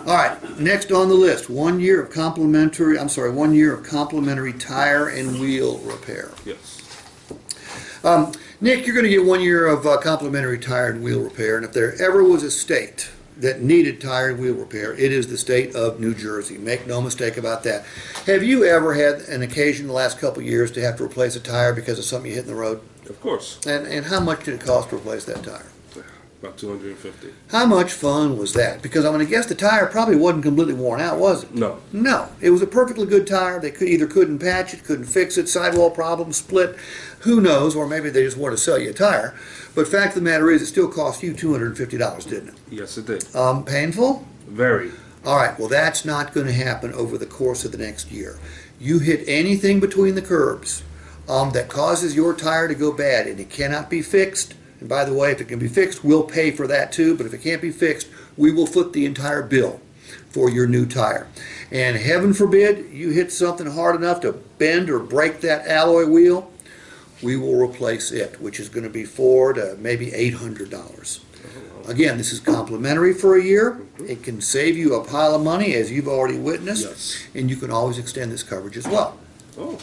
All right, next on the list, 1 year of complimentary, 1 year of complimentary tire and wheel repair. Yes. Nick, you're going to get 1 year of complimentary tire and wheel repair, and if there ever was a state that needed tire and wheel repair, it is the state of New Jersey. Make no mistake about that. Have you ever had an occasion in the last couple of years to have to replace a tire because of something you hit in the road? Of course. And how much did it cost to replace that tire? About $250. How much fun was that? Because I'm going to guess the tire probably wasn't completely worn out, was it? No. No. It was a perfectly good tire. They either couldn't patch it, couldn't fix it, sidewall problem, split, who knows, or maybe they just wanted to sell you a tire. But fact of the matter is, it still cost you $250, didn't it? Yes, it did. Painful? Very. All right, well, that's not going to happen over the course of the next year. You hit anything between the curbs that causes your tire to go bad, and it cannot be fixed. And by the way, if it can be fixed, we'll pay for that too. But if it can't be fixed, we will foot the entire bill for your new tire. And heaven forbid you hit something hard enough to bend or break that alloy wheel, we will replace it, which is going to be $400 to maybe $800. Again, this is complimentary for a year. It can save you a pile of money, as you've already witnessed. Yes. And you can always extend this coverage as well. Oh.